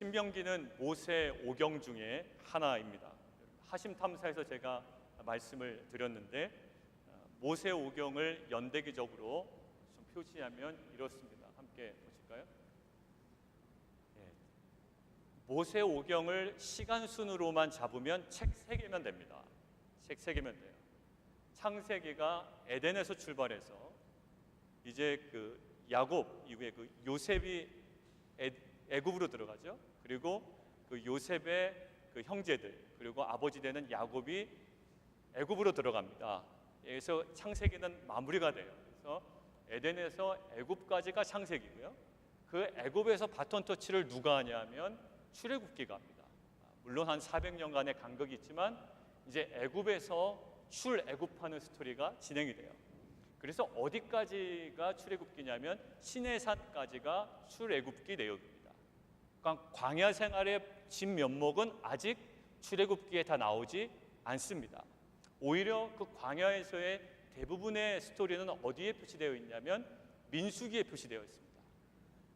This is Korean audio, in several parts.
신명기는 모세 오경 중에 하나입니다. 하심탐사에서 제가 말씀을 드렸는데 모세 오경을 연대기적으로 좀 표시하면 이렇습니다. 함께 보실까요? 모세 오경을 시간 순으로만 잡으면 책 3개면 됩니다. 책 3개면 돼요. 창세기가 에덴에서 출발해서 이제 그 야곱 이후에 그 요셉이 애굽으로 들어가죠. 그리고 그 요셉의 그 형제들 그리고 아버지 되는 야곱이 애굽으로 들어갑니다. 그래서 창세기는 마무리가 돼요. 그래서 에덴에서 애굽까지가 창세기고요. 그 애굽에서 바톤 터치를 누가 하냐면 출애굽기가 합니다. 물론 한 400년간의 간격이 있지만 이제 애굽에서 출애굽하는 스토리가 진행이 돼요. 그래서 어디까지가 출애굽기냐면 시내산까지가 출애굽기 내용입니다. 그러니까 광야 생활의 진면목은 아직 출애굽기에 다 나오지 않습니다. 오히려 그 광야에서의 대부분의 스토리는 어디에 표시되어 있냐면 민수기에 표시되어 있습니다.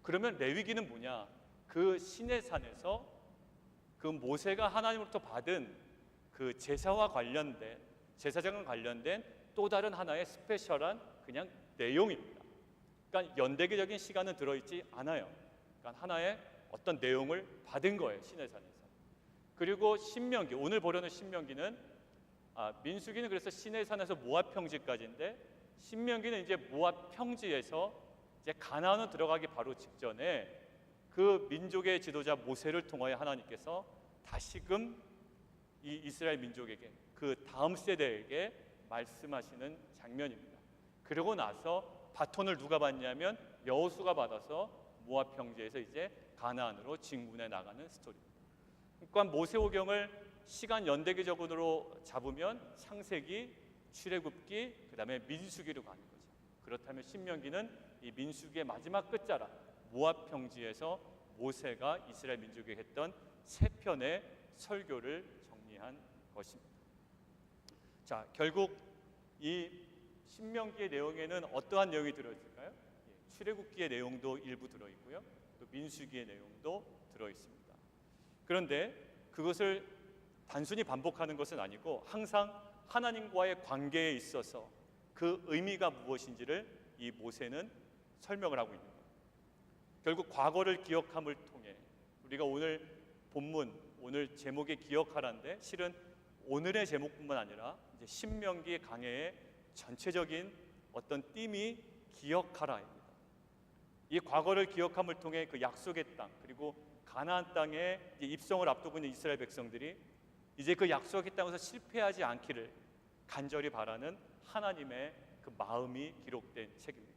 그러면 레위기는 뭐냐? 그 시내산에서 그 모세가 하나님으로부터 받은 그 제사와 관련된 제사장과 관련된 또 다른 하나의 스페셜한 그냥 내용입니다. 그러니까 연대기적인 시간은 들어있지 않아요. 그러니까 하나의 어떤 내용을 받은 거예요, 시내산에서. 그리고 신명기, 오늘 보려는 신명기는 민수기는 그래서 시내산에서 모압 평지까지인데 신명기는 이제 모압 평지에서 이제 가나안으로 들어가기 바로 직전에 그 민족의 지도자 모세를 통하여 하나님께서 다시금 이 이스라엘 민족에게 그 다음 세대에게 말씀하시는 장면입니다. 그러고 나서 바톤을 누가 받냐면 여호수아가 받아서 모압 평지에서 이제 가나안으로 진군해 나가는 스토리입니다. 그러니까 모세오경을 시간 연대기적으로 잡으면 창세기, 출애굽기, 그다음에 민수기로 가는 거죠. 그렇다면 신명기는 이 민수기의 마지막 끝자락 모압 평지에서 모세가 이스라엘 민족에게 했던 3편의 설교를 정리한 것입니다. 자, 결국 이 신명기의 내용에는 어떠한 내용이 들어있을까요? 출애굽기의 내용도 일부 들어있고요. 또 민수기의 내용도 들어있습니다. 그런데 그것을 단순히 반복하는 것은 아니고 항상 하나님과의 관계에 있어서 그 의미가 무엇인지를 이 모세는 설명을 하고 있는 거예요. 결국 과거를 기억함을 통해 우리가 오늘 본문, 오늘 제목의 기억하라인데 실은 오늘의 제목뿐만 아니라 이제 신명기 강해의 전체적인 어떤 띠이 기억하라입니다. 이 과거를 기억함을 통해 그 약속의 땅 그리고 가나안 땅에 입성을 앞두고 있는 이스라엘 백성들이 이제 그 약속의 땅에서 실패하지 않기를 간절히 바라는 하나님의 그 마음이 기록된 책입니다.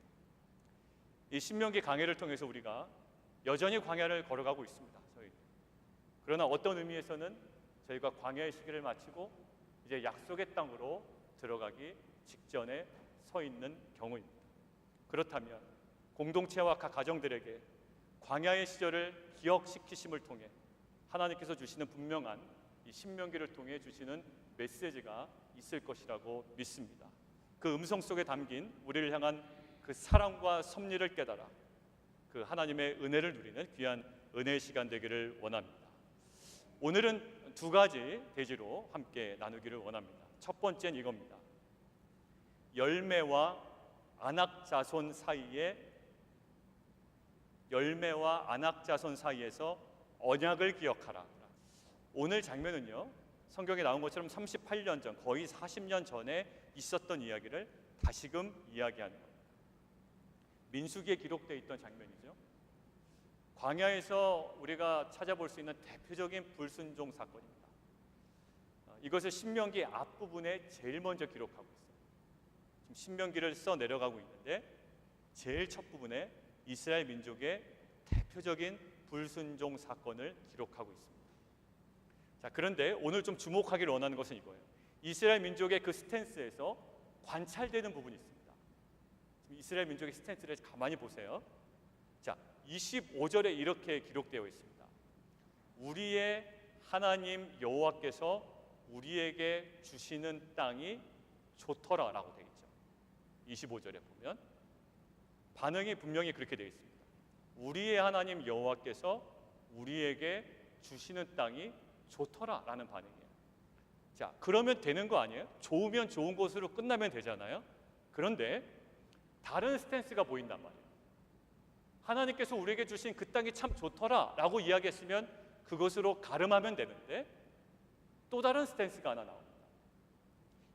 이 신명기 강해를 통해서 우리가 여전히 광야를 걸어가고 있습니다. 저희. 그러나 어떤 의미에서는 저희가 광야의 시기를 마치고 이제 약속의 땅으로 들어가기 직전에 서 있는 경우입니다. 그렇다면 공동체와 각 가정들에게 광야의 시절을 기억시키심을 통해 하나님께서 주시는 분명한 이 신명기를 통해 주시는 메시지가 있을 것이라고 믿습니다. 그 음성 속에 담긴 우리를 향한 그 사랑과 섭리를 깨달아 그 하나님의 은혜를 누리는 귀한 은혜의 시간 되기를 원합니다. 오늘은 2가지 대지로 함께 나누기를 원합니다. 첫 번째는 이겁니다. 열매와 안악자손 사이에서 언약을 기억하라. 오늘 장면은요, 성경에 나온 것처럼 38년 전, 거의 40년 전에 있었던 이야기를 다시금 이야기하는 겁니다. 민수기에 기록되어 있던 장면이죠. 광야에서 우리가 찾아볼 수 있는 대표적인 불순종 사건입니다. 이것을 신명기 앞부분에 제일 먼저 기록하고 있어요. 지금 신명기를 써 내려가고 있는데 제일 첫 부분에 이스라엘 민족의 대표적인 불순종 사건을 기록하고 있습니다. 자, 그런데 오늘 좀 주목하기를 원하는 것은 이거예요. 이스라엘 민족의 그 스탠스에서 관찰되는 부분이 있습니다. 지금 이스라엘 민족의 스탠스를 가만히 보세요. 자, 25절에 이렇게 기록되어 있습니다. 우리의 하나님 여호와께서 우리에게 주시는 땅이 좋더라라고 되어 있죠. 25절에 보면 반응이 분명히 그렇게 되어 있습니다. 우리의 하나님 여호와께서 우리에게 주시는 땅이 좋더라라는 반응이에요. 자, 그러면 되는 거 아니에요? 좋으면 좋은 것으로 끝나면 되잖아요. 그런데 다른 스탠스가 보인단 말이에요. 하나님께서 우리에게 주신 그 땅이 참 좋더라라고 이야기했으면 그것으로 가름하면 되는데 또 다른 스탠스가 하나 나옵니다.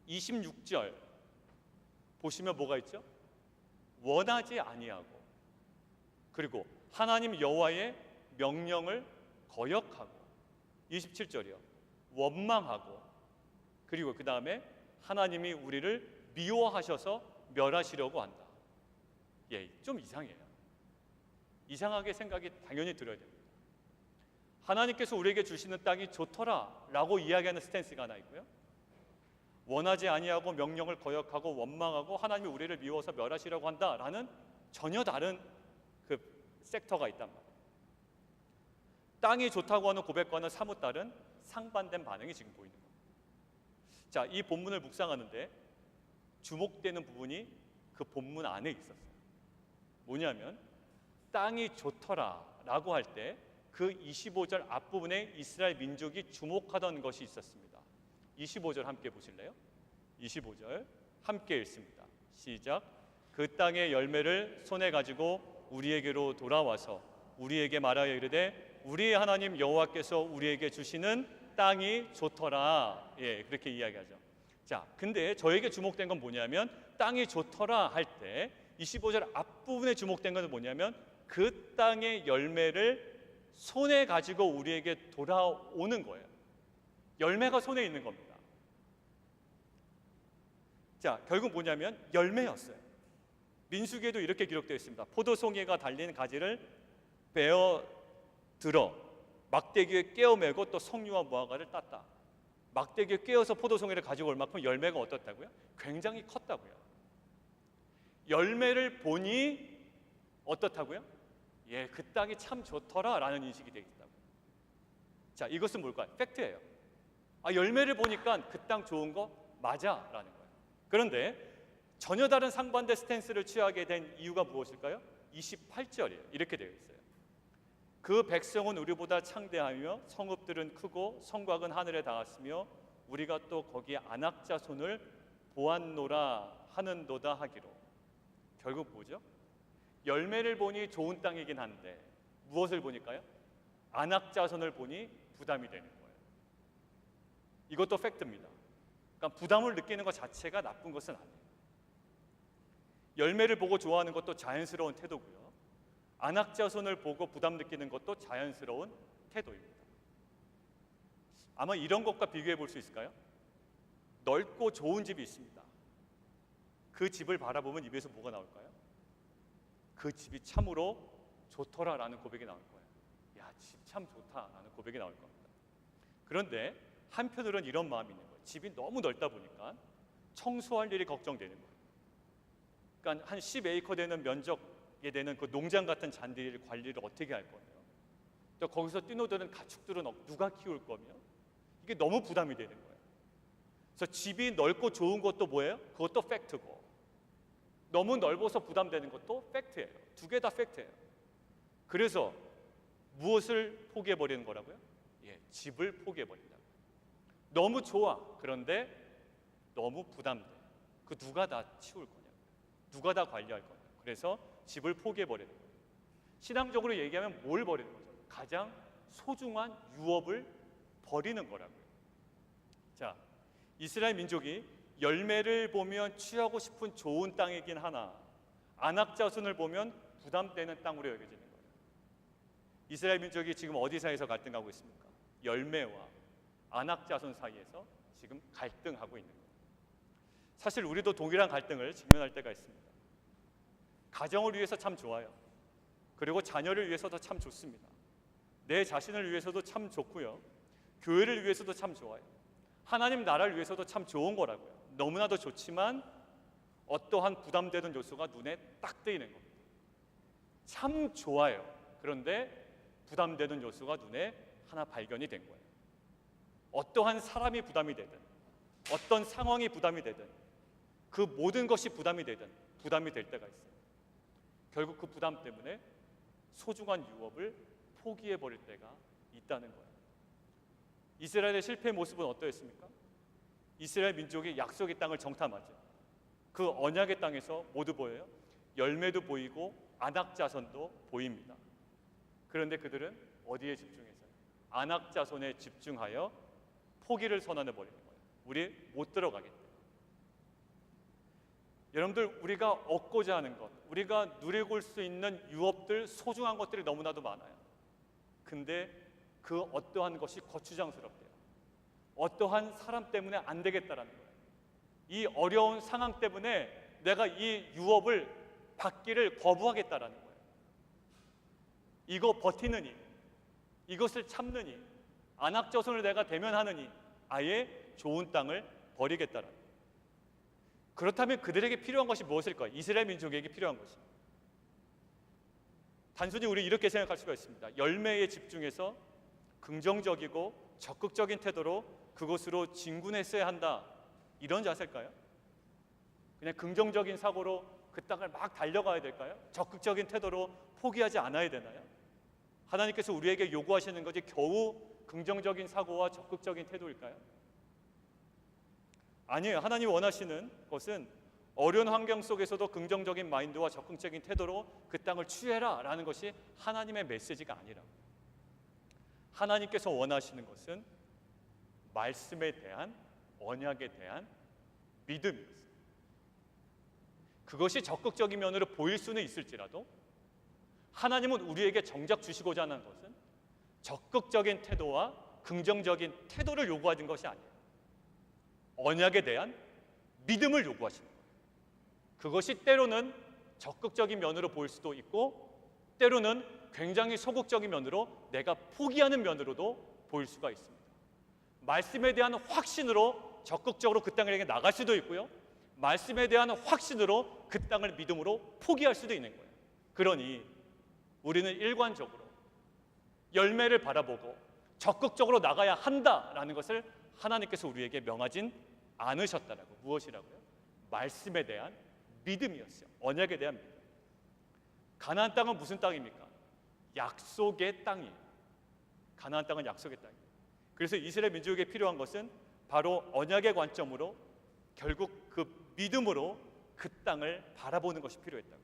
26절 보시면 뭐가 있죠? 원하지 아니하고, 그리고 하나님 여호와의 명령을 거역하고, 27절이요. 원망하고, 그리고 그 다음에 하나님이 우리를 미워하셔서 멸하시려고 한다. 예, 좀 이상해요. 이상하게 생각이 당연히 들어야 됩니다. 하나님께서 우리에게 주시는 땅이 좋더라라고 이야기하는 스탠스가 하나 있고요. 원하지 아니하고 명령을 거역하고 원망하고 하나님이 우리를 미워서 멸하시려고 한다라는 전혀 다른 그 섹터가 있단 말이에요. 땅이 좋다고 하는 고백과는 사뭇 다른 상반된 반응이 지금 보이는 거예요. 자, 이 본문을 묵상하는데 주목되는 부분이 그 본문 안에 있었어요. 뭐냐면 땅이 좋더라라고 할 때 그 25절 앞부분에 이스라엘 민족이 주목하던 것이 있었습니다. 25절 함께 보실래요? 25절 함께 읽습니다. 시작. 그 땅의 열매를 손에 가지고 우리에게로 돌아와서 우리에게 말하여 이르되 우리의 하나님 여호와께서 우리에게 주시는 땅이 좋더라. 예, 그렇게 이야기하죠. 자, 근데 저에게 주목된 건 뭐냐면 땅이 좋더라 할 때 25절 앞부분에 주목된 건 뭐냐면 그 땅의 열매를 손에 가지고 우리에게 돌아오는 거예요. 열매가 손에 있는 겁니다. 자, 결국 뭐냐면 열매였어요. 민수기에도 이렇게 기록되어 있습니다. 포도송이가 달린 가지를 베어 들어 막대기에 깨어 메고 또 석류와 무화과를 땄다. 막대기에 깨어서 포도송이를 가지고 올 만큼 열매가 어떻다고요? 굉장히 컸다고요. 열매를 보니 어떻다고요? 예, 그 땅이 참 좋더라라는 인식이 되어 있다고요. 자, 이것은 뭘까요? 팩트예요. 아, 열매를 보니까 그 땅 좋은 거 맞아라는 거예요. 그런데 전혀 다른 상반대 스탠스를 취하게 된 이유가 무엇일까요? 28절이에요. 이렇게 되어 있어요. 그 백성은 우리보다 창대하며 성읍들은 크고 성곽은 하늘에 닿았으며 우리가 또 거기에 안악자손을 보았노라 하는도다 하기로. 결국 뭐죠? 열매를 보니 좋은 땅이긴 한데 무엇을 보니까요? 안악자손을 보니 부담이 되는 거예요. 이것도 팩트입니다. 그러니까 부담을 느끼는 것 자체가 나쁜 것은 아니에요. 열매를 보고 좋아하는 것도 자연스러운 태도고요. 안악자손을 보고 부담 느끼는 것도 자연스러운 태도입니다. 아마 이런 것과 비교해 볼 수 있을까요? 넓고 좋은 집이 있습니다. 그 집을 바라보면 입에서 뭐가 나올까요? 그 집이 참으로 좋더라라는 고백이 나올 거예요. 야, 집 참 좋다라는 고백이 나올 겁니다. 그런데 한편으로는 이런 마음이 있는 거예요. 집이 너무 넓다 보니까 청소할 일이 걱정되는 거예요. 그러니까 한 10에이커 되는 면적에 되는 그 농장 같은 잔디를 관리를 어떻게 할 거예요? 또 거기서 뛰노드는 가축들은 누가 키울 거며? 이게 너무 부담이 되는 거예요. 그래서 집이 넓고 좋은 것도 뭐예요? 그것도 팩트고 너무 넓어서 부담되는 것도 팩트예요. 두 개 다 팩트예요. 그래서 무엇을 포기해버리는 거라고요? 예, 집을 포기해버린다. 너무 좋아. 그런데 너무 부담돼. 그 누가 다 치울 거냐? 누가 다 관리할 거냐? 그래서 집을 포기해버리는 거예요. 신앙적으로 얘기하면 뭘 버리는 거죠? 가장 소중한 유업을 버리는 거라고요. 자, 이스라엘 민족이 열매를 보면 취하고 싶은 좋은 땅이긴 하나 안악자손을 보면 부담되는 땅으로 여겨지는 거예요. 이스라엘 민족이 지금 어디 사이에서 갈등하고 있습니까? 열매와 안악자손 사이에서 지금 갈등하고 있는 거예요. 사실 우리도 동일한 갈등을 직면할 때가 있습니다. 가정을 위해서 참 좋아요. 그리고 자녀를 위해서도 참 좋습니다. 내 자신을 위해서도 참 좋고요. 교회를 위해서도 참 좋아요. 하나님 나라를 위해서도 참 좋은 거라고요. 너무나도 좋지만 어떠한 부담되는 요소가 눈에 딱 띄는 겁니다. 참 좋아요. 그런데 부담되는 요소가 눈에 하나 발견이 된 거예요. 어떠한 사람이 부담이 되든 어떤 상황이 부담이 되든 그 모든 것이 부담이 되든 부담이 될 때가 있어요. 결국 그 부담 때문에 소중한 유업을 포기해 버릴 때가 있다는 거예요. 이스라엘의 실패의 모습은 어떠했습니까? 이스라엘 민족이 약속의 땅을 정탐하죠. 그 언약의 땅에서 모두 보여요. 열매도 보이고 안악자손도 보입니다. 그런데 그들은 어디에 집중해서요? 안악자손에 집중하여 포기를 선언해 버리는 거예요. 우리 못 들어가겠다. 여러분들, 우리가 얻고자 하는 것, 우리가 누리고 수 있는 유업들, 소중한 것들이 너무나도 많아요. 근데 그 어떠한 것이 거추장스럽대요. 어떠한 사람 때문에 안 되겠다라는 거예요. 이 어려운 상황 때문에 내가 이 유업을 받기를 거부하겠다라는 거예요. 이거 버티느니, 이것을 참느니, 안악자손을 내가 대면하느니 아예 좋은 땅을 버리겠다라는 거예요. 그렇다면 그들에게 필요한 것이 무엇일까요? 이스라엘 민족에게 필요한 것이, 단순히 우리 이렇게 생각할 수가 있습니다. 열매에 집중해서 긍정적이고 적극적인 태도로 그것으로 진군했어야 한다, 이런 자세일까요? 그냥 긍정적인 사고로 그 땅을 막 달려가야 될까요? 적극적인 태도로 포기하지 않아야 되나요? 하나님께서 우리에게 요구하시는 것이 겨우 긍정적인 사고와 적극적인 태도일까요? 아니에요. 하나님이 원하시는 것은 어려운 환경 속에서도 긍정적인 마인드와 적극적인 태도로 그 땅을 취해라 라는 것이 하나님의 메시지가 아니라고. 하나님께서 원하시는 것은 말씀에 대한, 언약에 대한 믿음이었어요. 그것이 적극적인 면으로 보일 수는 있을지라도 하나님은 우리에게 정작 주시고자 하는 것은 적극적인 태도와 긍정적인 태도를 요구하는 것이 아니에요. 언약에 대한 믿음을 요구하시는 거예요. 그것이 때로는 적극적인 면으로 보일 수도 있고 때로는 굉장히 소극적인 면으로 내가 포기하는 면으로도 보일 수가 있습니다. 말씀에 대한 확신으로 적극적으로 그 땅에 나갈 수도 있고요, 말씀에 대한 확신으로 그 땅을 믿음으로 포기할 수도 있는 거예요. 그러니 우리는 일관적으로 열매를 바라보고 적극적으로 나가야 한다라는 것을 하나님께서 우리에게 명하진 않으셨다라고. 무엇이라고요? 말씀에 대한 믿음이었어요. 언약에 대한 믿음. 가나안 땅은 무슨 땅입니까? 약속의 땅이에요. 가나안 땅은 약속의 땅이에요. 그래서 이스라엘 민족에게 필요한 것은 바로 언약의 관점으로, 결국 그 믿음으로 그 땅을 바라보는 것이 필요했다고.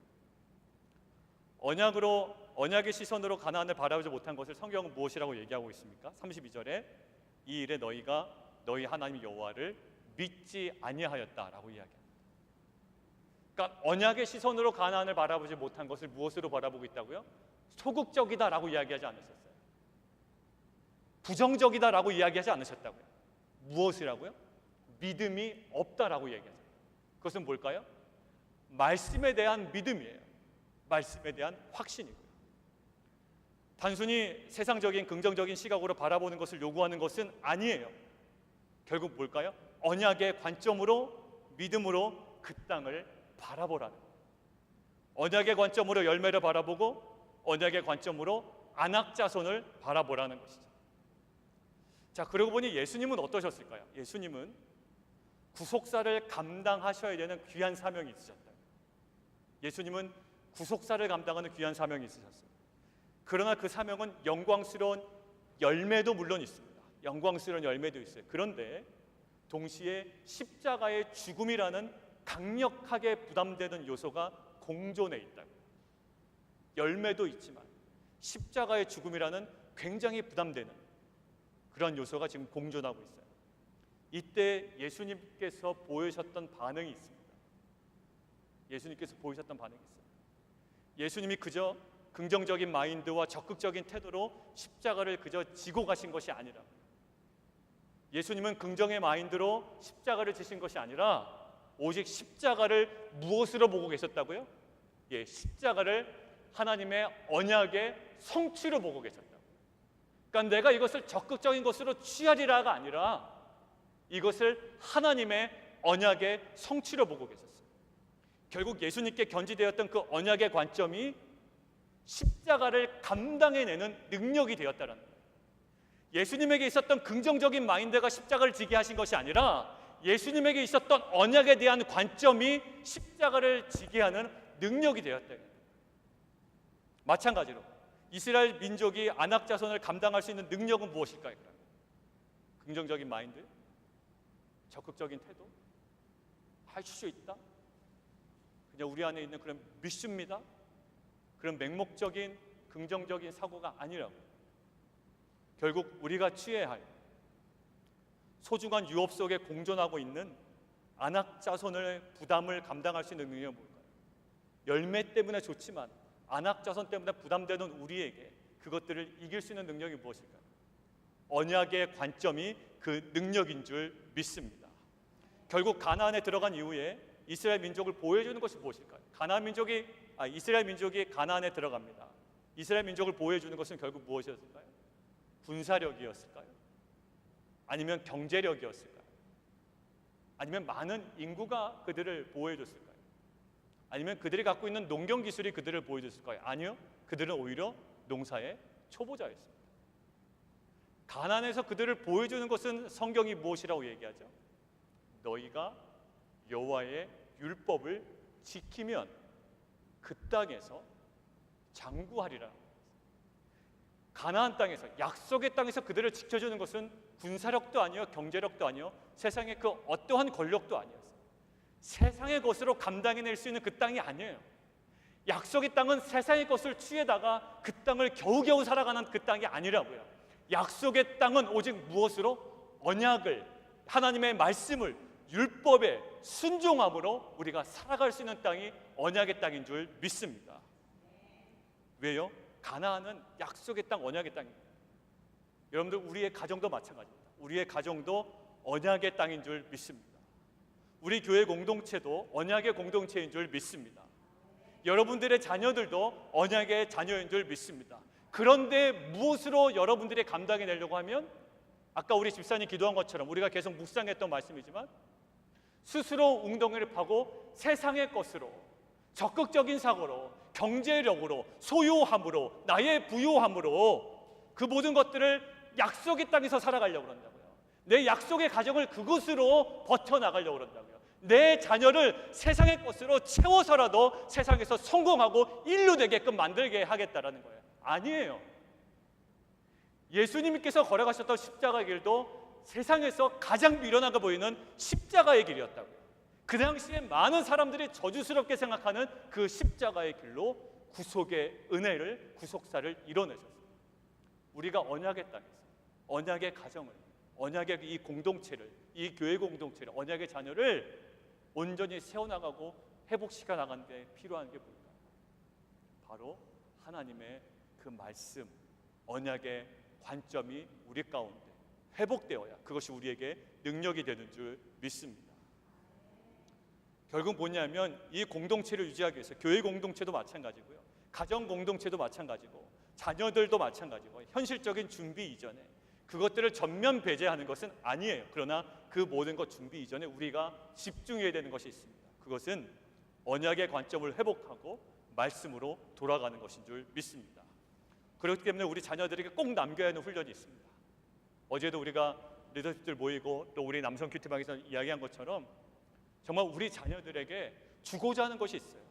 언약의 시선으로 가나안을 바라보지 못한 것을 성경은 무엇이라고 얘기하고 있습니까? 32절에 이 일에 너희가 너희 하나님 여호와를 믿지 아니하였다라고 이야기합니다. 그러니까 언약의 시선으로 가나안을 바라보지 못한 것을 무엇으로 바라보고 있다고요? 소극적이다라고 이야기하지 않으셨어요. 부정적이다라고 이야기하지 않으셨다고요. 무엇이라고요? 믿음이 없다라고 이야기하죠. 그것은 뭘까요? 말씀에 대한 믿음이에요. 말씀에 대한 확신이고요. 단순히 세상적인 긍정적인 시각으로 바라보는 것을 요구하는 것은 아니에요. 결국 뭘까요? 언약의 관점으로, 믿음으로 그 땅을 바라보라는 거예요. 언약의 관점으로 열매를 바라보고 언약의 관점으로 안악자손을 바라보라는 것이죠. 자, 그러고 보니 예수님은 어떠셨을까요? 예수님은 구속사를 감당하셔야 되는 귀한 사명이 있으셨다. 예수님은 구속사를 감당하는 귀한 사명이 있으셨습니다. 그러나 그 사명은 영광스러운 열매도 물론 있습니다. 영광스러운 열매도 있어요. 그런데 동시에 십자가의 죽음이라는 강력하게 부담되는 요소가 공존해 있다고요. 열매도 있지만 십자가의 죽음이라는 굉장히 부담되는 그런 요소가 지금 공존하고 있어요. 이때 예수님께서 보이셨던 반응이 있습니다. 예수님께서 보이셨던 반응이 있어요. 예수님이 그저 긍정적인 마인드와 적극적인 태도로 십자가를 그저 지고 가신 것이 아니라, 예수님은 긍정의 마인드로 십자가를 지신 것이 아니라 오직 십자가를 무엇으로 보고 계셨다고요? 십자가를 하나님의 언약의 성취로 보고 계셨다고. 그러니까 내가 이것을 적극적인 것으로 취하리라가 아니라 이것을 하나님의 언약의 성취로 보고 계셨어요. 결국 예수님께 견지되었던 그 언약의 관점이 십자가를 감당해내는 능력이 되었다는 거예요. 예수님에게 있었던 긍정적인 마인드가 십자가를 지게 하신 것이 아니라 예수님에게 있었던 언약에 대한 관점이 십자가를 지게 하는 능력이 되었다. 마찬가지로 이스라엘 민족이 아낙 자손을 감당할 수 있는 능력은 무엇일까요? 긍정적인 마인드, 적극적인 태도, 할 수 있다. 그냥 우리 안에 있는 그런 믿습니다. 그런 맹목적인 긍정적인 사고가 아니라고. 결국 우리가 취해야 할 소중한 유업 속에 공존하고 있는 아낙 자손의 부담을 감당할 수 있는 능력은 뭘까요? 열매 때문에 좋지만 아낙 자손 때문에 부담되는 우리에게 그것들을 이길 수 있는 능력이 무엇일까요? 언약의 관점이 그 능력인 줄 믿습니다. 결국 가나안에 들어간 이후에 이스라엘 민족을 보호해주는 것이 무엇일까요? 이스라엘 민족이 가나안에 들어갑니다. 이스라엘 민족을 보호해주는 것은 결국 무엇이었을까요? 군사력이었을까요? 아니면 경제력이었을까요? 아니면 많은 인구가 그들을 보호해줬을까요? 아니면 그들이 갖고 있는 농경 기술이 그들을 보호해줬을까요? 아니요, 그들은 오히려 농사의 초보자였습니다. 가나안에서 그들을 보호해주는 것은 성경이 무엇이라고 얘기하죠? 너희가 여호와의 율법을 지키면 그 땅에서 장구하리라. 가나안 땅에서, 약속의 땅에서 그들을 지켜주는 것은 군사력도 아니요, 경제력도 아니요, 세상의 그 어떠한 권력도 아니었어요. 세상의 것으로 감당해낼 수 있는 그 땅이 아니에요. 약속의 땅은 세상의 것을 취해다가 그 땅을 겨우겨우 살아가는 그 땅이 아니라고요. 약속의 땅은 오직 무엇으로? 언약을, 하나님의 말씀을, 율법에 순종함으로 우리가 살아갈 수 있는 땅이 언약의 땅인 줄 믿습니다. 왜요? 가나안은 약속의 땅, 언약의 땅입니다. 여러분들, 우리의 가정도 마찬가지입니다. 우리의 가정도 언약의 땅인 줄 믿습니다. 우리 교회 공동체도 언약의 공동체인 줄 믿습니다. 여러분들의 자녀들도 언약의 자녀인 줄 믿습니다. 그런데 무엇으로 여러분들이 감당해내려고 하면, 아까 우리 집사님 기도한 것처럼 우리가 계속 묵상했던 말씀이지만, 스스로 웅덩이를 파고 세상의 것으로, 적극적인 사고로, 경제력으로, 소유함으로, 나의 부유함으로 그 모든 것들을 약속의 땅에서 살아가려고 그런다고요. 내 약속의 가정을 그것으로 버텨나가려고 그런다고요. 내 자녀를 세상의 것으로 채워서라도 세상에서 성공하고 인류 되게끔 만들게 하겠다라는 거예요. 아니에요. 예수님께서 걸어가셨던 십자가의 길도 세상에서 가장 미련하게 보이는 십자가의 길이었다고요. 그 당시에 많은 사람들이 저주스럽게 생각하는 그 십자가의 길로 구속의 은혜를, 구속사를 이뤄내셨어요. 우리가 언약의 땅에서 언약의 가정을, 언약의 이 공동체를, 이 교회 공동체를, 언약의 자녀를 온전히 세워나가고 회복시켜 나가는 데 필요한 게 뭘까요? 바로 하나님의 그 말씀, 언약의 관점이 우리 가운데 회복되어야 그것이 우리에게 능력이 되는 줄 믿습니다. 결국 뭐냐면, 이 공동체를 유지하기 위해서 교회 공동체도 마찬가지고요, 가정 공동체도 마찬가지고, 자녀들도 마찬가지고, 현실적인 준비 이전에 그것들을 전면 배제하는 것은 아니에요. 그러나 그 모든 것 준비 이전에 우리가 집중해야 되는 것이 있습니다. 그것은 언약의 관점을 회복하고 말씀으로 돌아가는 것인 줄 믿습니다. 그렇기 때문에 우리 자녀들에게 꼭 남겨야 하는 훈련이 있습니다. 어제도 우리가 리더십들 모이고 또 우리 남성 큐티방에서 이야기한 것처럼 정말 우리 자녀들에게 주고자 하는 것이 있어요.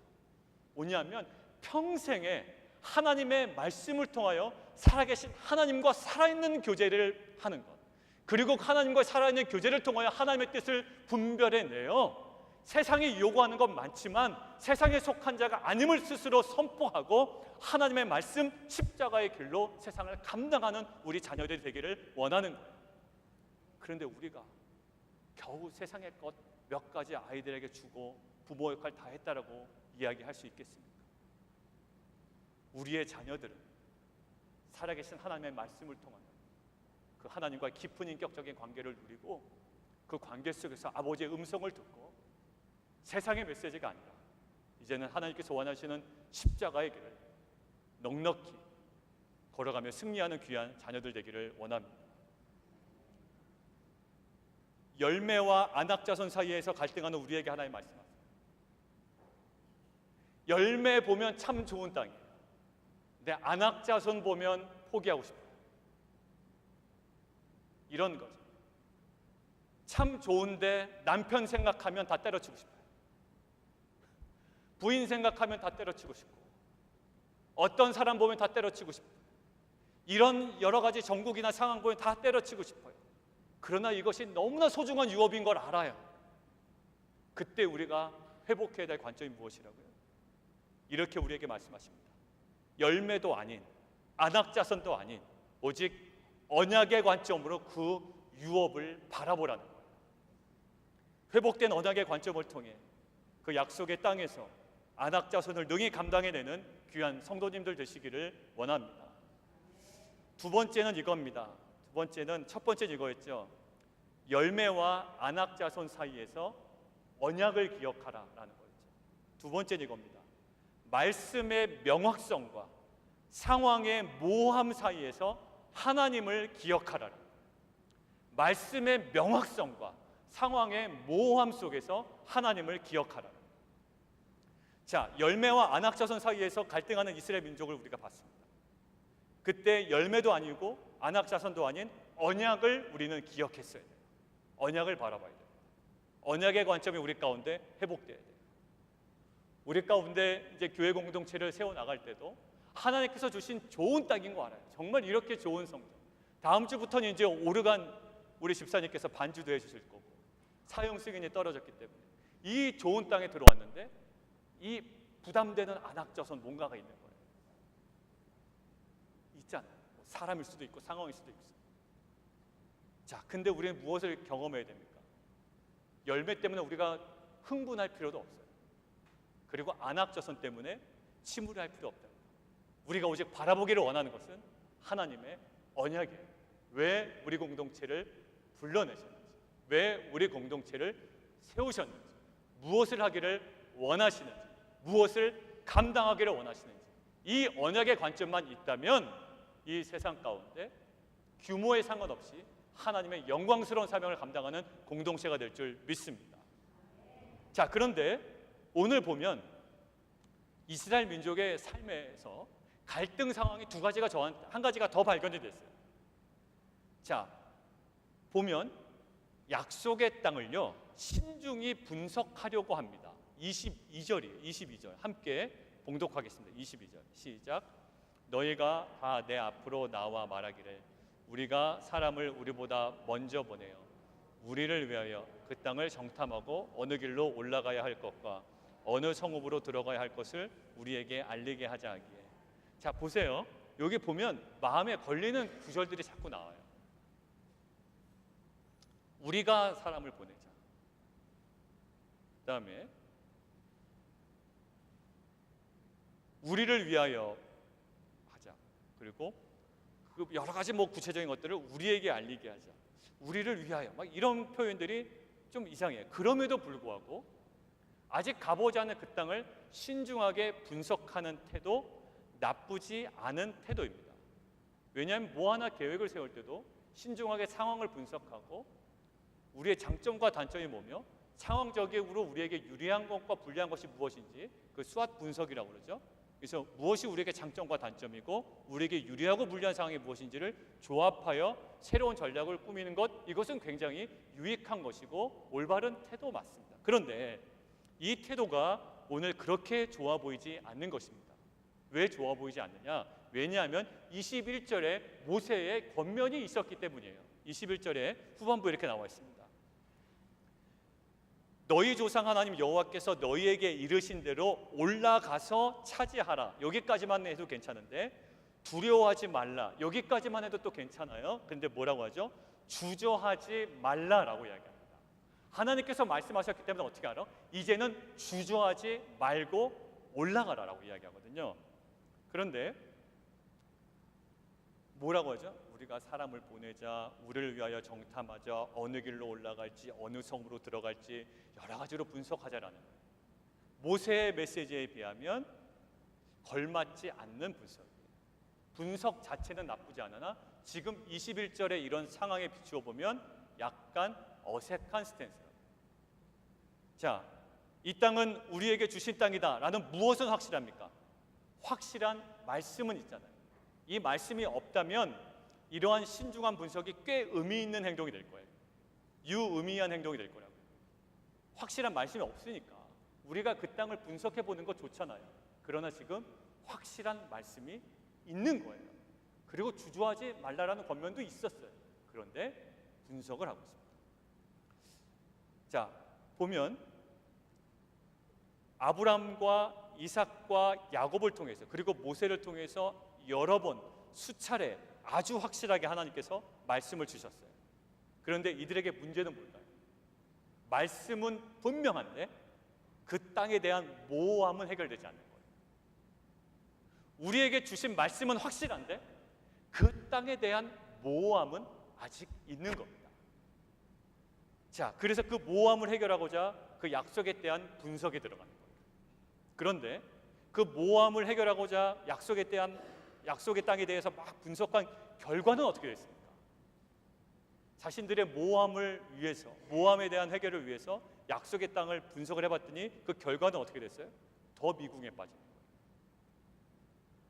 뭐냐면 평생에 하나님의 말씀을 통하여 살아계신 하나님과 살아있는 교제를 하는 것, 그리고 하나님과 살아있는 교제를 통하여 하나님의 뜻을 분별해내요. 세상이 요구하는 건 많지만 세상에 속한 자가 아님을 스스로 선포하고 하나님의 말씀, 십자가의 길로 세상을 감당하는 우리 자녀들이 되기를 원하는 거예요. 그런데 우리가 겨우 세상의 것 몇 가지 아이들에게 주고 부모 역할 다 했다라고 이야기할 수 있겠습니까? 우리의 자녀들은 살아계신 하나님의 말씀을 통하여 그 하나님과의 깊은 인격적인 관계를 누리고, 그 관계 속에서 아버지의 음성을 듣고 세상의 메시지가 아니라 이제는 하나님께서 원하시는 십자가의 길을 넉넉히 걸어가며 승리하는 귀한 자녀들 되기를 원합니다. 열매와 안악자손 사이에서 갈등하는 우리에게 하나님 말씀하세요. 열매 보면 참 좋은 땅이에요. 근데 안악자손 보면 포기하고 싶어요. 이런 거죠. 참 좋은데 남편 생각하면 다 때려치고 싶어요. 부인 생각하면 다 때려치고 싶고, 어떤 사람 보면 다 때려치고 싶어요. 이런 여러 가지 정국이나 상황 보면 다 때려치고 싶어요. 그러나 이것이 너무나 소중한 유업인 걸 알아요. 그때 우리가 회복해야 될 관점이 무엇이라고요? 이렇게 우리에게 말씀하십니다. 열매도 아닌, 안악자손도 아닌, 오직 언약의 관점으로 그 유업을 바라보라는 거예요. 회복된 언약의 관점을 통해 그 약속의 땅에서 안악자손을 능히 감당해내는 귀한 성도님들 되시기를 원합니다. 두 번째는 이겁니다. 두 번째는, 첫 번째는 이거였죠. 열매와 안악자손 사이에서 언약을 기억하라라는 거였죠. 두 번째는 이겁니다. 말씀의 명확성과 상황의 모호함 사이에서 하나님을 기억하라. 말씀의 명확성과 상황의 모호함 속에서 하나님을 기억하라. 자, 열매와 안악자손 사이에서 갈등하는 이스라엘 민족을 우리가 봤습니다. 그때 열매도 아니고 안악자손도 아닌 언약을 우리는 기억했어야 돼요. 언약을 바라봐야 돼요. 언약의 관점이 우리 가운데 회복돼야 돼요. 우리 가운데 이제 교회 공동체를 세워나갈 때도 하나님께서 주신 좋은 땅인 거 알아요. 정말 이렇게 좋은 성전. 다음 주부터는 이제 오르간 우리 집사님께서 반주도 해주실 거고 사용 승인이 떨어졌기 때문에 이 좋은 땅에 들어왔는데 이 부담되는 안악자손 뭔가가 있는 거예요. 있잖아요. 뭐 사람일 수도 있고 상황일 수도 있고. 자, 근데 우리는 무엇을 경험해야 됩니까? 열매 때문에 우리가 흥분할 필요도 없어요. 그리고 안악자손 때문에 침울할 필요 없다. 우리가 오직 바라보기를 원하는 것은 하나님의 언약이에요. 왜 우리 공동체를 불러내셨는지, 왜 우리 공동체를 세우셨는지, 무엇을 하기를 원하시는지, 무엇을 감당하기를 원하시는지, 이 언약의 관점만 있다면 이 세상 가운데 규모에 상관없이 하나님의 영광스러운 사명을 감당하는 공동체가 될 줄 믿습니다. 자, 그런데 오늘 보면 이스라엘 민족의 삶에서 갈등 상황이 두 가지가 한 가지가 더 발견이 됐어요. 자, 보면 약속의 땅을요 신중히 분석하려고 합니다. 22절이에요. 22절 함께 봉독하겠습니다. 22절 시작. 너희가 다 내 앞으로 나와 말하기를 우리가 사람을 우리보다 먼저 보내어 우리를 위하여 그 땅을 정탐하고 어느 길로 올라가야 할 것과 어느 성읍으로 들어가야 할 것을 우리에게 알리게 하자 하기에. 자, 보세요. 여기 보면 마음에 걸리는 구절들이 자꾸 나와요. 우리가 사람을 보내자. 그 다음에 우리를 위하여 하자. 그리고 그 여러 가지 뭐 구체적인 것들을 우리에게 알리게 하자. 우리를 위하여 막 이런 표현들이 좀 이상해요. 그럼에도 불구하고 아직 가보지 않은 그 땅을 신중하게 분석하는 태도 나쁘지 않은 태도입니다. 왜냐하면 뭐 하나 계획을 세울 때도 신중하게 상황을 분석하고 우리의 장점과 단점이 뭐며 상황적으로 우리에게 유리한 것과 불리한 것이 무엇인지 그 수학 분석이라고 그러죠. 그래서 무엇이 우리에게 장점과 단점이고 우리에게 유리하고 불리한 상황이 무엇인지를 조합하여 새로운 전략을 꾸미는 것, 이것은 굉장히 유익한 것이고 올바른 태도 맞습니다. 그런데 이 태도가 오늘 그렇게 좋아 보이지 않는 것입니다. 왜 좋아 보이지 않느냐? 왜냐하면 21절에 모세의 권면이 있었기 때문이에요. 21절에 후반부에 이렇게 나와 있습니다. 너희 조상 하나님 여호와께서 너희에게 이르신 대로 올라가서 차지하라. 여기까지만 해도 괜찮은데 두려워하지 말라. 여기까지만 해도 또 괜찮아요. 근데 뭐라고 하죠? 주저하지 말라라고 이야기합니다. 하나님께서 말씀하셨기 때문에 어떻게 알아? 이제는 주저하지 말고 올라가라라고 이야기하거든요. 그런데 뭐라고 하죠? 우리가 사람을 보내자, 우리를 위하여 정탐하자, 어느 길로 올라갈지, 어느 성으로 들어갈지 여러 가지로 분석하자라는 거예요. 모세의 메시지에 비하면 걸맞지 않는 분석이에요. 분석 자체는 나쁘지 않으나 지금 21절의 이런 상황에 비추어 보면 약간 어색한 스탠스예요. 자, 이 땅은 우리에게 주신 땅이다 라는 무엇은 확실합니까? 확실한 말씀은 있잖아요. 이 말씀이 없다면 이러한 신중한 분석이 꽤 의미 있는 행동이 될 거예요. 유의미한 행동이 될 거라고요. 확실한 말씀이 없으니까 우리가 그 땅을 분석해 보는 것 좋잖아요. 그러나 지금 확실한 말씀이 있는 거예요. 그리고 주저하지 말라라는 권면도 있었어요. 그런데 분석을 하고 있습니다. 자, 보면 아브람과 이삭과 야곱을 통해서, 그리고 모세를 통해서 여러 번 수차례 아주 확실하게 하나님께서 말씀을 주셨어요. 그런데 이들에게 문제는 뭘까요? 말씀은 분명한데 그 땅에 대한 모호함은 해결되지 않는 거예요. 우리에게 주신 말씀은 확실한데 그 땅에 대한 모호함은 아직 있는 겁니다. 자, 그래서 그 모호함을 해결하고자 그 약속에 대한 분석에 들어가는 거예요. 그런데 그 모호함을 해결하고자 약속의 땅에 대해서 막 분석한 결과는 어떻게 됐습니까? 자신들의 모함에 대한 해결을 위해서 약속의 땅을 분석을 해봤더니 그 결과는 어떻게 됐어요? 더 미궁에 빠지는 거예요.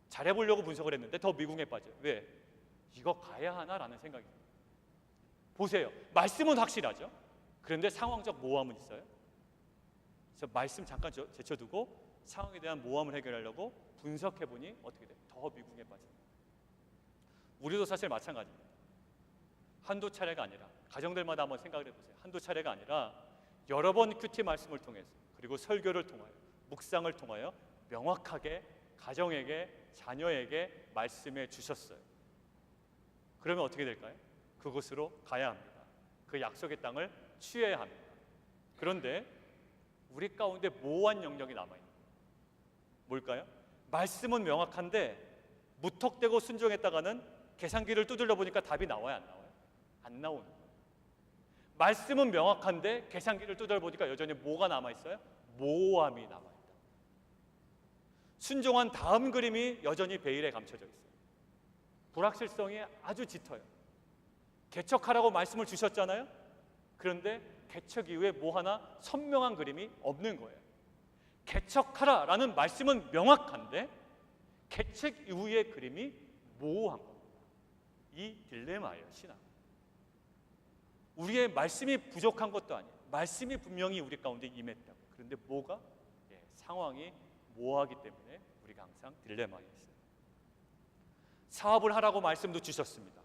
잘해보려고 분석을 했는데 더 미궁에 빠져요. 왜? 이거 가야 하나라는 생각이 듭니다. 보세요. 말씀은 확실하죠. 그런데 상황적 모함은 있어요. 그래서 말씀 잠깐 제쳐두고 상황에 대한 모함을 해결하려고 분석해보니 어떻게 돼요? 더 미궁에 빠집니다. 우리도 사실 마찬가지입니다. 한두 차례가 아니라, 가정들마다 한번 생각을 해보세요. 한두 차례가 아니라 여러 번 큐티 말씀을 통해서, 그리고 설교를 통하여, 묵상을 통하여 명확하게 가정에게, 자녀에게 말씀해 주셨어요. 그러면 어떻게 될까요? 그곳으로 가야 합니다. 그 약속의 땅을 취해야 합니다. 그런데 우리 가운데 모호한 영역이 남아있는 거예요. 뭘까요? 말씀은 명확한데 무턱대고 순종했다가는 계산기를 두들려 보니까 답이 나와요, 안 나와요? 안 나오는 거예요. 말씀은 명확한데 계산기를 두들려 보니까 여전히 뭐가 남아있어요? 모호함이 남아있다. 순종한 다음 그림이 여전히 베일에 감춰져 있어요. 불확실성이 아주 짙어요. 개척하라고 말씀을 주셨잖아요. 그런데 개척 이후에 뭐 하나 선명한 그림이 없는 거예요. 개척하라라는 말씀은 명확한데 개척 이후의 그림이 모호한 겁니다. 이 딜레마예요, 신앙. 우리의 말씀이 부족한 것도 아니에요. 말씀이 분명히 우리 가운데 임했다고. 그런데 뭐가? 상황이 모호하기 때문에 우리가 항상 딜레마에 있어요. 사업을 하라고 말씀도 주셨습니다.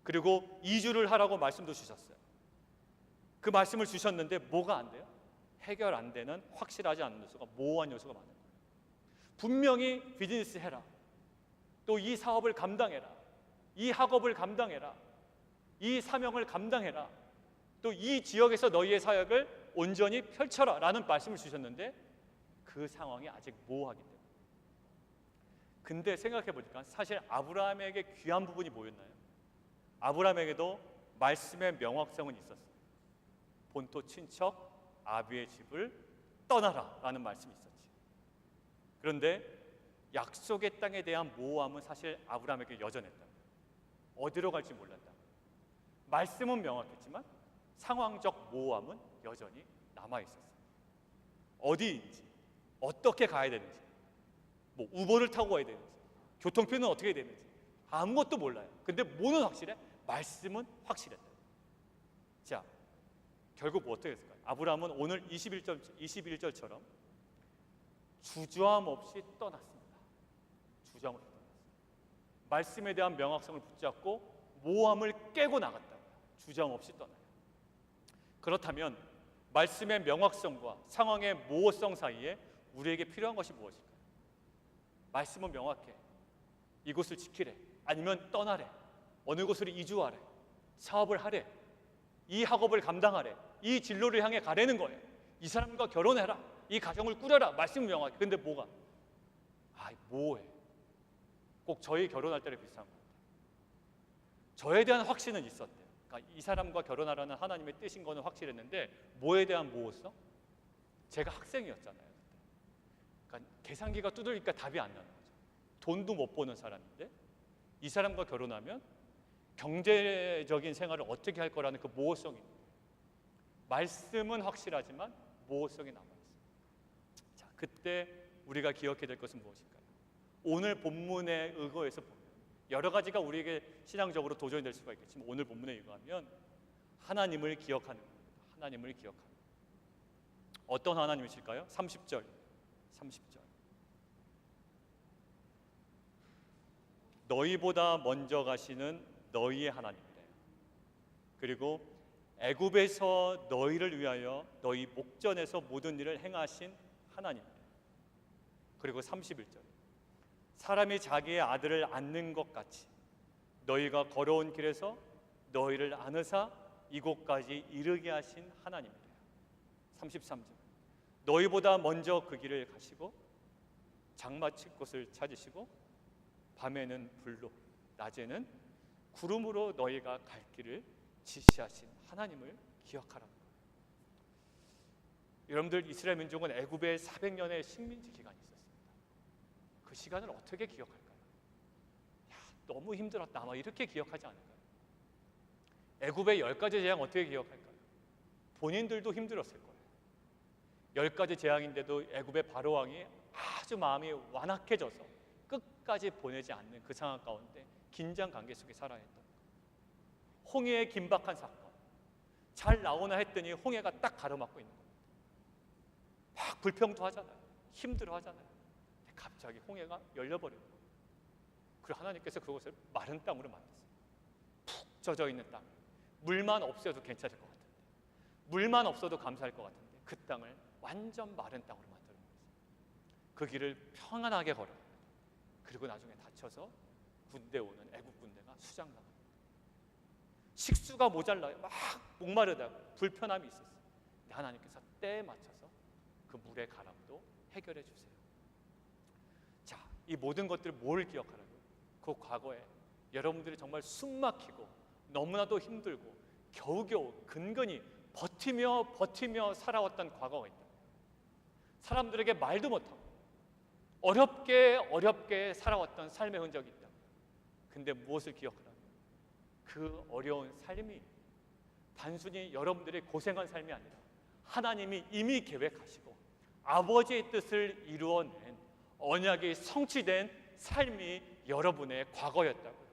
그리고 이주를 하라고 말씀도 주셨어요. 그 말씀을 주셨는데 뭐가 안 돼요? 해결 안 되는, 확실하지 않은 요소가, 모호한 요소가 많은 거예요. 분명히 비즈니스 해라, 또 이 사업을 감당해라, 이 학업을 감당해라, 이 사명을 감당해라, 또 이 지역에서 너희의 사역을 온전히 펼쳐라 라는 말씀을 주셨는데 그 상황이 아직 모호하기 때문에. 근데 생각해 보니까 사실 아브라함에게 귀한 부분이 뭐였나요? 아브라함에게도 말씀의 명확성은 있었어요. 본토 친척 아비의 집을 떠나라 라는 말씀이 있었지. 그런데 약속의 땅에 대한 모호함은 사실 아브라함에게 여전했다. 어디로 갈지 몰랐다. 말씀은 명확했지만 상황적 모호함은 여전히 남아있었어요. 어디인지, 어떻게 가야 되는지, 뭐 우버를 타고 가야 되는지, 교통표는 어떻게 되는지 아무것도 몰라요. 근데 뭐는 확실해? 말씀은 확실했다. 자, 결국 뭐 어떻게 했을까요? 아브라함은 오늘 21절처럼 주저함 없이 떠났습니다. 주저함 없이 떠났습니다. 말씀에 대한 명확성을 붙잡고 모함을 깨고 나갔다. 주저함 없이 떠나요. 그렇다면 말씀의 명확성과 상황의 모호성 사이에 우리에게 필요한 것이 무엇일까요? 말씀은 명확해. 이곳을 지키래. 아니면 떠나래. 어느 곳으로 이주하래. 사업을 하래. 이 학업을 감당하래. 이 진로를 향해 가려는 거예요. 이 사람과 결혼해라. 이 가정을 꾸려라. 말씀은 명확해. 근데 뭐가? 모호해. 꼭 저희 결혼할 때랑 비슷한 것 같아요. 저에 대한 확신은 있었대요. 그러니까 이 사람과 결혼하라는 하나님의 뜻인 거는 확실했는데 뭐에 대한 모호성? 제가 학생이었잖아요. 그러니까 계산기가 두드리니까 답이 안 나는 거죠. 돈도 못 버는 사람인데 이 사람과 결혼하면 경제적인 생활을 어떻게 할 거라는 그 모호성이 있는 거예요. 말씀은 확실하지만 모호성이 남아있어요. 자, 그때 우리가 기억해야 될 것은 무엇일까요? 오늘 본문에 의거해서 보면 여러 가지가 우리에게 신앙적으로 도전이 될 수가 있겠지만 오늘 본문에 의거하면 하나님을 기억하는 겁니다. 하나님을 기억하는. 어떤 하나님이실까요? 30절. 너희보다 먼저 가시는 너희의 하나님이래요. 그리고 애굽에서 너희를 위하여 너희 목전에서 모든 일을 행하신 하나님이래요. 그리고 31절, 사람이 자기의 아들을 안는 것 같이 너희가 걸어온 길에서 너희를 안으사 이곳까지 이르게 하신 하나님이래요. 33절, 너희보다 먼저 그 길을 가시고 장마칠 곳을 찾으시고 밤에는 불로 낮에는 구름으로 너희가 갈 길을 지시하신 하나님을 기억하라는 거예요. 여러분들, 이스라엘 민족은 애굽에 400년의 식민지 기간이 있었습니다. 그 시간을 어떻게 기억할까요? 너무 힘들었다, 아마 이렇게 기억하지 않을까요? 애굽의 10가지 재앙 어떻게 기억할까요? 본인들도 힘들었을 거예요. 10가지 재앙인데도 애굽의 바로 왕이 아주 마음이 완악해져서 끝까지 보내지 않는 그 상황 가운데 긴장 관계 속에 살아야 했던 거예요. 홍해의 긴박한 사건, 잘 나오나 했더니 홍해가 딱 가로막고 있는 겁니다. 막 불평도 하잖아요. 힘들어 하잖아요. 근데 갑자기 홍해가 열려버려요. 그리고 하나님께서 그곳을 마른 땅으로 만드세요. 푹 젖어 있는 땅, 물만 없어도 괜찮을 것 같은데, 물만 없어도 감사할 것 같은데 그 땅을 완전 마른 땅으로 만드는 거예요. 그 길을 평안하게 걸어요. 그리고 나중에 다쳐서 군대 오는 애국 군대가 수장 나갑니다. 식수가 모자라요. 막 목마르다고 불편함이 있었어요. 근데 하나님께서 때에 맞춰서 그 물의 가람도 해결해 주세요. 자, 이 모든 것들을 뭘 기억하라고요? 그 과거에 여러분들이 정말 숨막히고 너무나도 힘들고 겨우겨우 근근히 버티며 살아왔던 과거가 있다. 사람들에게 말도 못하고 어렵게 살아왔던 삶의 흔적이 있다. 근데 무엇을 기억하라고요? 그 어려운 삶이 단순히 여러분들이 고생한 삶이 아니라 하나님이 이미 계획하시고 아버지의 뜻을 이루어낸 언약이 성취된 삶이 여러분의 과거였다고요.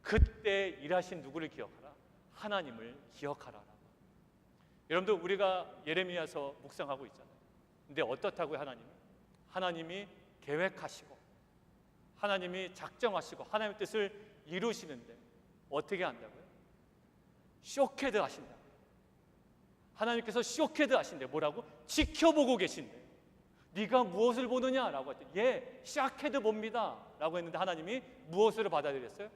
그때 일하신 누구를 기억하라? 하나님을 기억하라. 여러분들, 우리가 예레미야서 묵상하고 있잖아요. 근데 어떻다고요? 하나님이 계획하시고 하나님이 작정하시고 하나님의 뜻을 이루시는데 어떻게 한다고요? 쇼케드 하신다. 하나님께서 쇼케드 하신대. 뭐라고? 지켜보고 계신대. 네가 무엇을 보느냐라고 했더니 샤케드 봅니다 라고 했는데 하나님이 무엇으로 받아들였어요?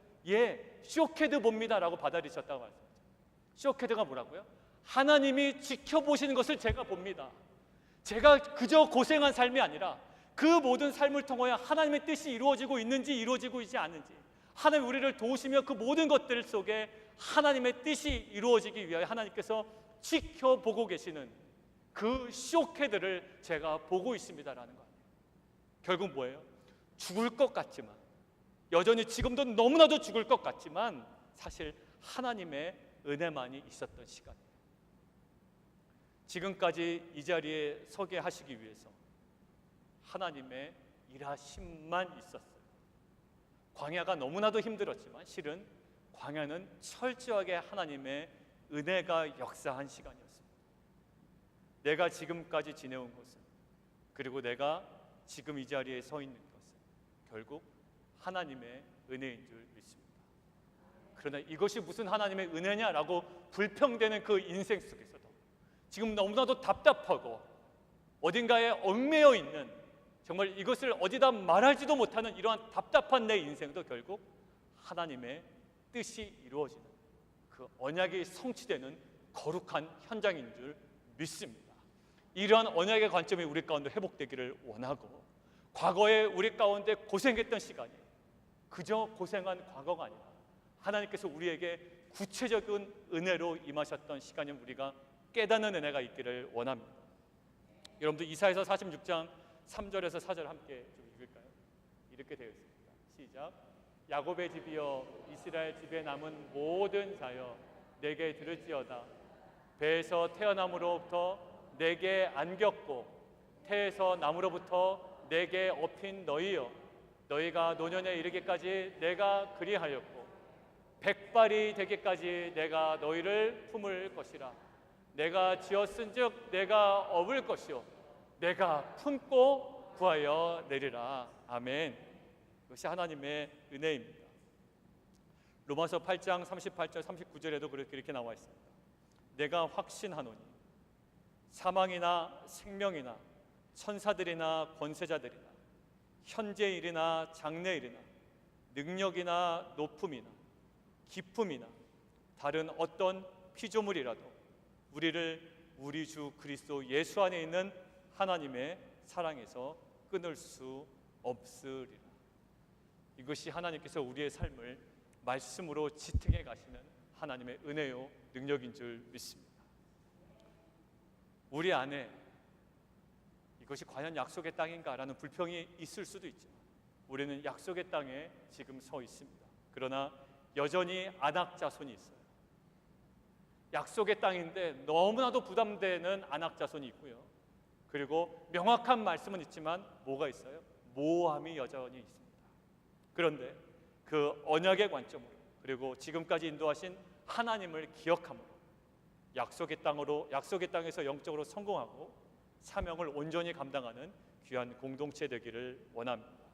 쇼케드 봅니다 라고 받아들이셨다고 말씀하죠. 쇼케드가 뭐라고요? 하나님이 지켜보시는 것을 제가 봅니다. 제가 그저 고생한 삶이 아니라 그 모든 삶을 통하여 하나님의 뜻이 이루어지고 있는지 이루어지고 있지 않는지, 하나님 우리를 도우시며 그 모든 것들 속에 하나님의 뜻이 이루어지기 위하여 하나님께서 지켜보고 계시는 그 쇼케드를 제가 보고 있습니다라는 거예요. 결국 뭐예요? 죽을 것 같지만, 여전히 지금도 너무나도 죽을 것 같지만 사실 하나님의 은혜만이 있었던 시간이에요. 지금까지 이 자리에 서게 하시기 위해서 하나님의 일하심만 있었어요. 광야가 너무나도 힘들었지만 실은 광야는 철저하게 하나님의 은혜가 역사한 시간이었습니다. 내가 지금까지 지내온 것은, 그리고 내가 지금 이 자리에 서 있는 것은 결국 하나님의 은혜인 줄 믿습니다. 그러나 이것이 무슨 하나님의 은혜냐라고 불평되는 그 인생 속에서도 지금 너무나도 답답하고 어딘가에 얽매여 있는, 정말 이것을 어디다 말하지도 못하는 이러한 답답한 내 인생도 결국 하나님의 뜻이 이루어지는 그 언약이 성취되는 거룩한 현장인 줄 믿습니다. 이러한 언약의 관점이 우리 가운데 회복되기를 원하고, 과거에 우리 가운데 고생했던 시간이 그저 고생한 과거가 아니라 하나님께서 우리에게 구체적인 은혜로 임하셨던 시간인 우리가 깨닫는 은혜가 있기를 원합니다. 여러분들, 이사야서 46장 3절에서 4절 함께 좀 읽을까요? 이렇게 되어 있습니다. 시작. 야곱의 집이여, 이스라엘 집에 남은 모든 자여, 내게 들을지어다. 배에서 태어남으로부터 내게 안겼고 태에서 남으로부터 내게 업힌 너희여, 너희가 노년에 이르기까지 내가 그리하였고 백발이 되기까지 내가 너희를 품을 것이라. 내가 지었은즉 내가 업을 것이요 내가 품고 구하여 내리라. 아멘. 이것이 하나님의 은혜입니다. 로마서 8장 38절 39절에도 그렇게 나와 있습니다. 내가 확신하노니 사망이나 생명이나 천사들이나 권세자들이나 현재 일이나 장래 일이나 능력이나 높음이나 기쁨이나 다른 어떤 피조물이라도 우리를 우리 주 그리스도 예수 안에 있는 하나님의 사랑에서 끊을 수 없으리라. 이것이 하나님께서 우리의 삶을 말씀으로 지탱해 가시는 하나님의 은혜요 능력인 줄 믿습니다. 우리 안에 이것이 과연 약속의 땅인가라는 불평이 있을 수도 있지만 우리는 약속의 땅에 지금 서 있습니다. 그러나 여전히 안악 자손이 있어요. 약속의 땅인데 너무나도 부담되는 안악 자손이 있고요. 그리고 명확한 말씀은 있지만 뭐가 있어요? 모호함이 여전히 있습니다. 그런데 그 언약의 관점으로 그리고 지금까지 인도하신 하나님을 기억함으로 약속의 땅에서 영적으로 성공하고 사명을 온전히 감당하는 귀한 공동체 되기를 원합니다.